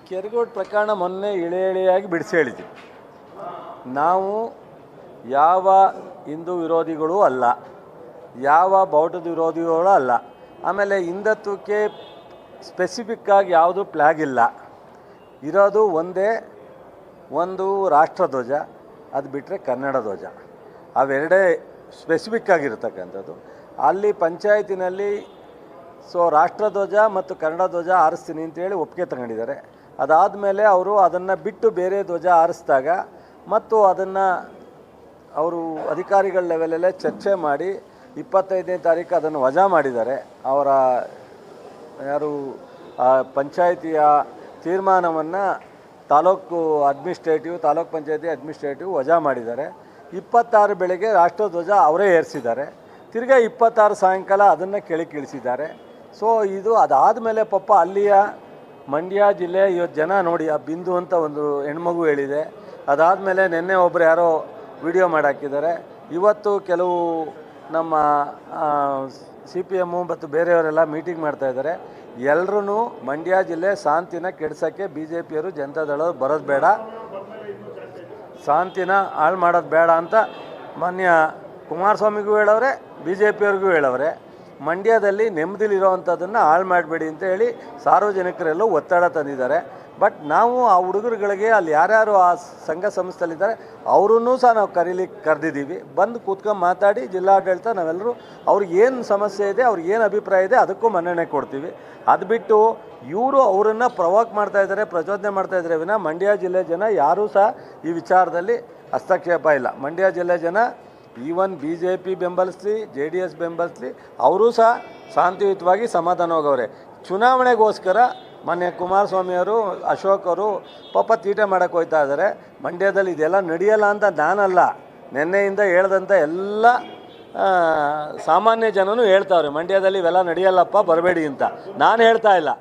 ಕೆರಗೋಡು ಪ್ರಕರಣ ಮೊನ್ನೆ ಇಳೆಯಾಗಿ ಬಿಡಿಸಿ ಹೇಳಿದ್ವಿ. ನಾವು ಯಾವ ಹಿಂದೂ ವಿರೋಧಿಗಳೂ ಅಲ್ಲ, ಯಾವ ಬೌದ್ಧ ವಿರೋಧಿಗಳು ಅಲ್ಲ. ಆಮೇಲೆ ಹಿಂದುತ್ವಕ್ಕೆ ಸ್ಪೆಸಿಫಿಕ್ಕಾಗಿ ಯಾವುದು ಫ್ಲ್ಯಾಗ್ ಇಲ್ಲ, ಇರೋದು ಒಂದು ರಾಷ್ಟ್ರಧ್ವಜ, ಅದು ಬಿಟ್ಟರೆ ಕನ್ನಡ ಧ್ವಜ. ಅವೆರಡೇ ಸ್ಪೆಸಿಫಿಕ್ಕಾಗಿರ್ತಕ್ಕಂಥದ್ದು. ಅಲ್ಲಿ ಪಂಚಾಯತಿನಲ್ಲಿ ರಾಷ್ಟ್ರಧ್ವಜ ಮತ್ತು ಕನ್ನಡ ಧ್ವಜ ಆರಿಸ್ತೀನಿ ಅಂತೇಳಿ ಒಪ್ಪಿಗೆ ತಗೊಂಡಿದ್ದಾರೆ. ಅದಾದಮೇಲೆ ಅವರು ಅದನ್ನು ಬಿಟ್ಟು ಬೇರೆ ಧ್ವಜ ಆರಿಸಿದಾಗ ಮತ್ತು ಅದನ್ನು ಅವರು ಅಧಿಕಾರಿಗಳ ಲೆವೆಲಲ್ಲೇ ಚರ್ಚೆ ಮಾಡಿ 25ನೇ ತಾರೀಕು ಅದನ್ನು ವಜಾ ಮಾಡಿದ್ದಾರೆ. ಅವರ ಪಂಚಾಯಿತಿಯ ತೀರ್ಮಾನವನ್ನು ತಾಲೂಕು ಪಂಚಾಯತಿ ಅಡ್ಮಿನಿಸ್ಟ್ರೇಟಿವ್ ವಜಾ ಮಾಡಿದ್ದಾರೆ. 26 ಬೆಳಗ್ಗೆ ರಾಷ್ಟ್ರಧ್ವಜ ಅವರೇ ಏರಿಸಿದ್ದಾರೆ. ತಿರ್ಗಾ 26 ಸಾಯಂಕಾಲ ಅದನ್ನು ಕೆಳಗಿಳಿಸಿದ್ದಾರೆ. ಇದು ಅದಾದಮೇಲೆ ಪಾಪ ಅಲ್ಲಿಯ ಮಂಡ್ಯ ಜಿಲ್ಲೆ ಇವತ್ತು ಜನ ನೋಡಿ, ಆ ಬಿಂದು ಅಂತ ಒಂದು ಹೆಣ್ಮಗು ಹೇಳಿದೆ. ಅದಾದಮೇಲೆ ನಿನ್ನೆ ಒಬ್ಬರು ಯಾರೋ ವಿಡಿಯೋ ಮಾಡಾಕಿದ್ದಾರೆ. ಇವತ್ತು ಕೆಲವು ನಮ್ಮ CPM ಮತ್ತು ಬೇರೆಯವರೆಲ್ಲ ಮೀಟಿಂಗ್ ಮಾಡ್ತಾಯಿದ್ದಾರೆ. ಎಲ್ಲರೂ ಮಂಡ್ಯ ಜಿಲ್ಲೆ ಶಾಂತಿನ ಕೆಡ್ಸೋಕ್ಕೆ BJPಯವರು ಜನತಾದಳವರು ಬರೋದು ಬೇಡ, ಶಾಂತಿನ ಹಾಳು ಮಾಡೋದು ಬೇಡ ಅಂತ ಮಾನ್ಯ ಕುಮಾರಸ್ವಾಮಿಗೂ ಹೇಳವ್ರೆ, BJPಯವ್ರಿಗೂ ಹೇಳವ್ರೆ. ಮಂಡ್ಯದಲ್ಲಿ ನೆಮ್ಮದಿಲಿರೋವಂಥದ್ದನ್ನು ಹಾಳು ಮಾಡಬೇಡಿ ಅಂತ ಹೇಳಿ ಸಾರ್ವಜನಿಕರೆಲ್ಲೂ ಒತ್ತಡ ತಂದಿದ್ದಾರೆ. ಬಟ್ ನಾವು ಆ ಹುಡುಗರುಗಳಿಗೆ ಅಲ್ಲಿ ಯಾರ್ಯಾರು ಆ ಸಂಘ ಸಂಸ್ಥೆಯಲ್ಲಿದ್ದಾರೆ ಅವರನ್ನೂ ಸಹ ನಾವು ಕರೆದಿದ್ದೀವಿ. ಬಂದು ಕೂತ್ಕೊಂಡು ಮಾತಾಡಿ ಜಿಲ್ಲಾಡಳಿತ ನಾವೆಲ್ಲರೂ ಅವ್ರಿಗೆ ಏನು ಸಮಸ್ಯೆ ಇದೆ, ಅವ್ರಿಗೆ ಏನು ಅಭಿಪ್ರಾಯ ಇದೆ ಅದಕ್ಕೂ ಮನ್ನಣೆ ಕೊಡ್ತೀವಿ. ಅದು ಬಿಟ್ಟು ಇವರು ಅವರನ್ನು ಪ್ರವೋಕ್ ಮಾಡ್ತಾಯಿದ್ದಾರೆ, ಪ್ರಚೋದನೆ ಮಾಡ್ತಾಯಿದ್ದಾರೆ ವಿನ ಮಂಡ್ಯ ಜಿಲ್ಲೆ ಜನ ಯಾರೂ ಸಹ ಈ ವಿಚಾರದಲ್ಲಿ ಹಸ್ತಕ್ಷೇಪ ಇಲ್ಲ. ಮಂಡ್ಯ ಜಿಲ್ಲೆ ಜನ ಈವನ್ BJP ಬೆಂಬಲಿಸಲಿ, JDS ಬೆಂಬಲಿಸಲಿ, ಅವರೂ ಸಹ ಶಾಂತಿಯುತವಾಗಿ ಸಮಾಧಾನವಾಗವ್ರೆ. ಚುನಾವಣೆಗೋಸ್ಕರ ಮೊನ್ನೆ ಕುಮಾರಸ್ವಾಮಿಯವರು, ಅಶೋಕ್ ಅವರು ಪಾಪ ತೀಟೆ ಮಾಡೋಕ್ಕೆ ಹೋಗ್ತಾ ಇದ್ದಾರೆ. ಮಂಡ್ಯದಲ್ಲಿ ಇದೆಲ್ಲ ನಡೆಯಲ್ಲ ಅಂತ ನಾನಲ್ಲ, ನಿನ್ನೆಯಿಂದ ಹೇಳ್ದಂಥ ಎಲ್ಲ ಸಾಮಾನ್ಯ ಜನನೂ ಹೇಳ್ತಾವ್ರೆ, ಮಂಡ್ಯದಲ್ಲಿ ಇವೆಲ್ಲ ನಡೆಯಲ್ಲಪ್ಪ ಬರಬೇಡಿ ಅಂತ. ನಾನು ಹೇಳ್ತಾ ಇಲ್ಲ.